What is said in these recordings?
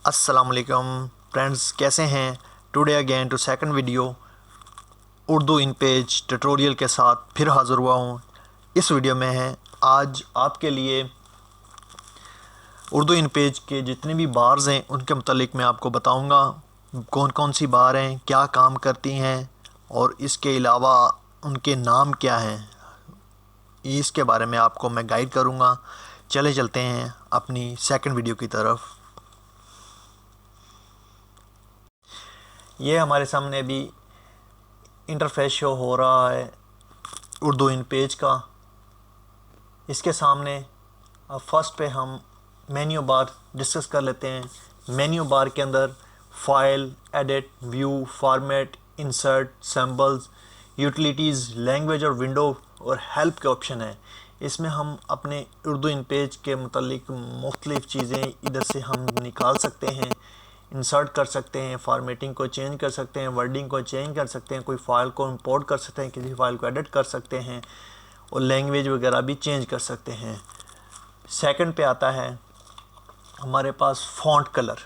अस्सलाम वालेकुम फ्रेंड्स, कैसे हैं। Today again to second video Urdu InPage tutorial के साथ फिर हाज़िर हुआ हूँ। इस वीडियो में है आज आपके लिए उर्दू इन पेज के जितने भी बार्स हैं उनके मुतालिक मैं आपको बताऊँगा कौन कौन सी बार हैं, क्या काम करती हैं और इसके अलावा उनके नाम क्या हैं, इसके बारे में आपको मैं गाइड करूँगा। चले चलते हैं अपनी सेकंड वीडियो की तरफ। ये हमारे सामने अभी इंटरफेस शो हो रहा है उर्दू इन पेज का। इसके सामने अब फर्स्ट पे हम मेन्यू बार डिस्कस कर लेते हैं। मेन्यू बार के अंदर file, edit, view, format, insert, symbols, utilities, language और विंडो और हेल्प के ऑप्शन हैं। इसमें हम अपने उर्दू इन पेज के मुतालिक मुख्तलिफ़ चीज़ें इधर से हम निकाल सकते हैं, इंसर्ट कर सकते हैं, फॉर्मेटिंग को चेंज कर सकते हैं, वर्डिंग को चेंज कर सकते हैं, कोई फ़ाइल को इंपोर्ट कर सकते हैं, किसी फ़ाइल को एडिट कर सकते हैं और लैंग्वेज वगैरह भी चेंज कर सकते हैं। सेकंड पे आता है हमारे पास फ़ॉन्ट कलर।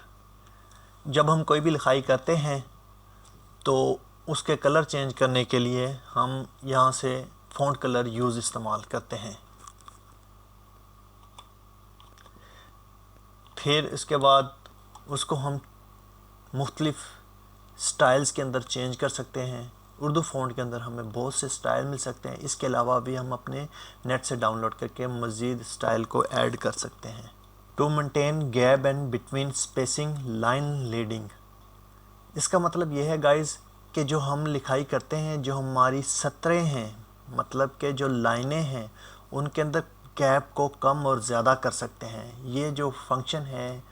जब हम कोई भी लिखाई करते हैं तो उसके कलर चेंज करने के लिए हम यहाँ से फ़ॉन्ट कलर इस्तेमाल करते हैं। फिर इसके बाद उसको हम मुख्तलिफ़ स्टाइल्स के अंदर चेंज कर सकते हैं। उर्दू फ़ॉन्ट के अंदर हमें बहुत से स्टाइल मिल सकते हैं। इसके अलावा भी हम अपने नेट से डाउनलोड करके मज़ीद स्टाइल को ऐड कर सकते हैं। To maintain gap and between spacing line leading, इसका मतलब ये है गाइस कि जो हम लिखाई करते हैं, जो हमारी सतरें हैं, मतलब कि जो लाइनें हैं, उनके अंदर गैप को कम और ज़्यादा कर सकते हैं। ये जो फंक्शन है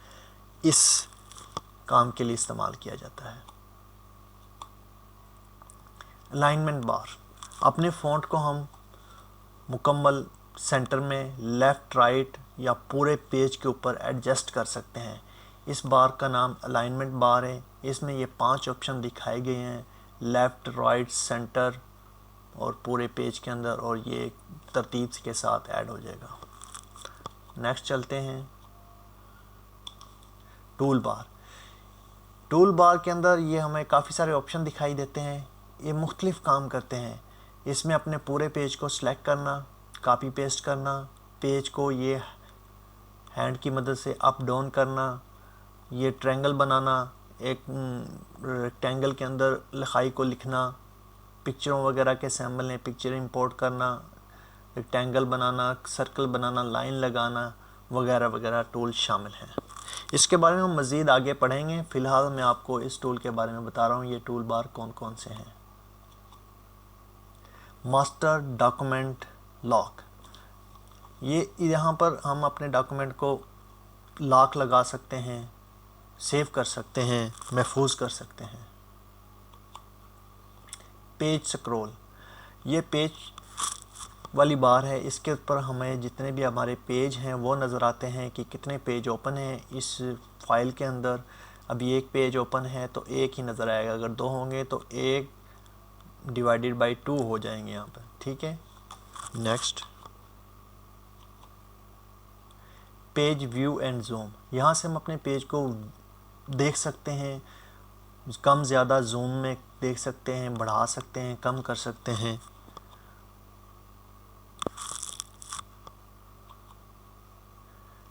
इस काम के लिए इस्तेमाल किया जाता है। अलाइनमेंट बार, अपने फ़ॉन्ट को हम मुकम्मल सेंटर में, लेफ़्ट, राइट या पूरे पेज के ऊपर एडजस्ट कर सकते हैं। इस बार का नाम अलाइनमेंट बार है। इसमें ये 5 ऑप्शन दिखाए गए हैं, लेफ़्ट, राइट, सेंटर और पूरे पेज के अंदर, और ये तरतीब के साथ ऐड हो जाएगा। नेक्स्ट चलते हैं टूल बार। टूल बार के अंदर ये हमें काफ़ी सारे ऑप्शन दिखाई देते हैं। ये मुख्तलिफ़ काम करते हैं। इसमें अपने पूरे पेज को सिलेक्ट करना, कॉपी पेस्ट करना, पेज को ये हैंड की मदद से अप डाउन करना, ये ट्रायंगल बनाना, एक रेक्टेंगल के अंदर लिखाई को लिखना, पिक्चरों वगैरह के सैम्पल हैं, पिक्चर इंपोर्ट करना, रेक्टेंगल बनाना, सर्कल बनाना, लाइन लगाना वगैरह वगैरह टूल शामिल हैं। इसके बारे में हम मज़ीद आगे पढ़ेंगे। फ़िलहाल मैं आपको इस टूल के बारे में बता रहा हूँ ये टूल बार कौन कौन से हैं। मास्टर डॉक्यूमेंट लॉक, ये यहाँ पर हम अपने डॉक्यूमेंट को लॉक लगा सकते हैं, सेव कर सकते हैं, महफूज कर सकते हैं। पेज स्क्रॉल, ये पेज वाली बार है। इसके ऊपर हमें जितने भी हमारे पेज हैं वो नज़र आते हैं कि कितने पेज ओपन हैं इस फाइल के अंदर। अभी एक पेज ओपन है तो एक ही नज़र आएगा, अगर 2 होंगे तो 1 डिवाइडेड बाई 2 हो जाएंगे यहाँ पर, ठीक है। Next, page view and zoom, यहाँ से हम अपने पेज को देख सकते हैं, कम ज़्यादा जूम में देख सकते हैं, बढ़ा सकते हैं, कम कर सकते हैं।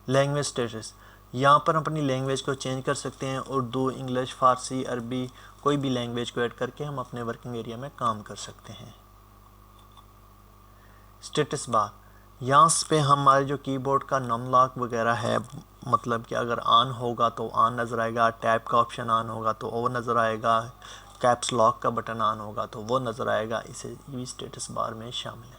लैंग्वेज स्टेटस, यहाँ पर हम अपनी लैंग्वेज को चेंज कर सकते हैं। उर्दू, इंग्लिश, फ़ारसी, अरबी, कोई भी लैंग्वेज को ऐड करके हम अपने वर्किंग एरिया में काम कर सकते हैं। स्टेटस बार, यहाँ पे हमारे जो कीबोर्ड का नम लॉक वगैरह है, मतलब कि अगर ऑन होगा तो ऑन नज़र आएगा, टैब का ऑप्शन ऑन होगा तो वो नज़र आएगा, कैप्स लॉक का बटन ऑन होगा तो वो नज़र आएगा। इसे भी स्टेटस बार में शामिल है।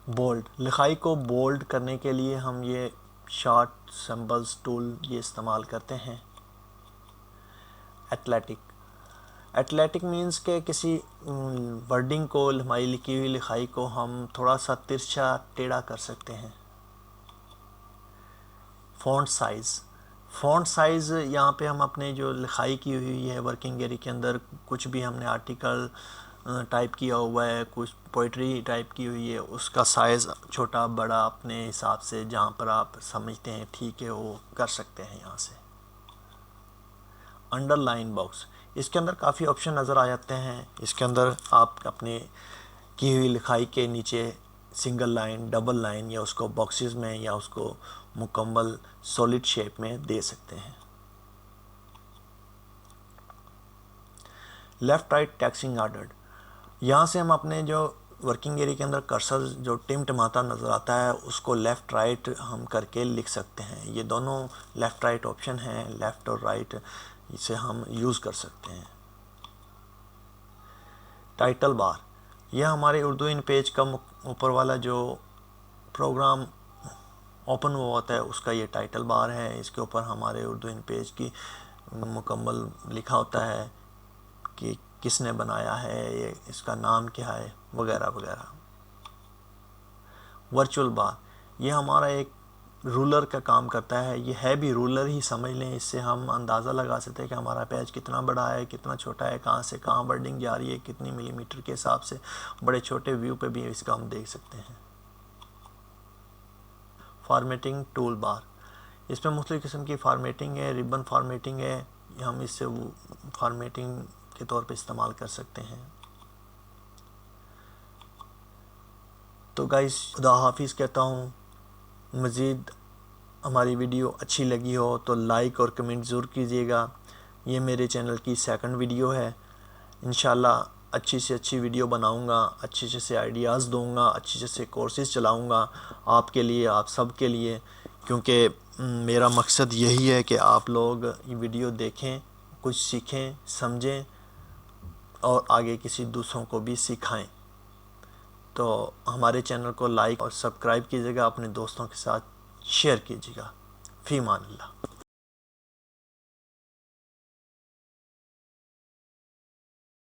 बोल्ड, लिखाई को बोल्ड करने के लिए हम ये शॉर्ट सिंबल्स टूल ये इस्तेमाल करते हैं। एथलेटिक, एथलेटिक मीन्स के किसी वर्डिंग को, हमारी लिखी हुई लिखाई को हम थोड़ा सा तिरछा टेढ़ा कर सकते हैं। फ़ॉन्ट साइज़, फ़ॉन्ट साइज़ यहाँ पे हम अपने जो लिखाई की हुई है वर्किंग एरिया के अंदर, कुछ भी हमने आर्टिकल टाइप किया हुआ है, कुछ पोइट्री टाइप की हुई है, उसका साइज़ छोटा बड़ा अपने हिसाब से जहाँ पर आप समझते हैं ठीक है वो कर सकते हैं। यहाँ से अंडरलाइन बॉक्स, इसके अंदर काफ़ी ऑप्शन नज़र आ जाते हैं। इसके अंदर आप अपने की हुई लिखाई के नीचे सिंगल लाइन, डबल लाइन, या उसको बॉक्सेस में या उसको मुकम्मल सॉलिड शेप में दे सकते हैं। लेफ़्ट राइट टेक्स्टिंग ऑर्डर, यहाँ से हम अपने जो वर्किंग एरिया के अंदर कर्सर जो टिमटिमाता नज़र आता है उसको लेफ़्ट राइट हम करके लिख सकते हैं। ये दोनों लेफ़्ट राइट ऑप्शन हैं, लेफ़्ट और राइट, इसे हम यूज़ कर सकते हैं। टाइटल बार, यह हमारे उर्दू इन पेज का ऊपर वाला जो प्रोग्राम ओपन हुआ होता है उसका ये टाइटल बार है। इसके ऊपर हमारे उर्दू इन पेज की मुकम्मल लिखा होता है कि किसने बनाया है, ये इसका नाम क्या है, वगैरह वगैरह। वर्चुअल बार, ये हमारा एक रूलर का काम करता है। ये है भी रूलर ही समझ लें, इससे हम अंदाज़ा लगा सकते हैं कि हमारा पेज कितना बड़ा है, कितना छोटा है, कहाँ से कहाँ वर्डिंग जा रही है, कितनी मिलीमीटर के हिसाब से। बड़े छोटे व्यू पे भी इसका हम देख सकते हैं। फॉर्मेटिंग टूल बार, इसमें मुख्तलिफ़ किस्म की फॉर्मेटिंग है, रिबन फॉर्मेटिंग है, हम इससे वो फॉर्मेटिंग के तौर पे इस्तेमाल कर सकते हैं। तो गाइस खुदा हाफिज़ कहता हूँ। मज़ीद हमारी वीडियो अच्छी लगी हो तो लाइक और कमेंट ज़रूर कीजिएगा। ये मेरे चैनल की सेकंड वीडियो है। इंशाल्लाह अच्छी से अच्छी वीडियो बनाऊंगा, अच्छे से आइडियाज़ दूंगा, अच्छे से कोर्सेज़ चलाऊंगा आपके लिए, आप सब के लिए, क्योंकि मेरा मकसद यही है कि आप लोग ये वीडियो देखें, कुछ सीखें, समझें और आगे किसी दूसरों को भी सिखाएं। तो हमारे चैनल को लाइक और सब्सक्राइब कीजिएगा, अपने दोस्तों के साथ शेयर कीजिएगा। फ़ी अमान अल्लाह।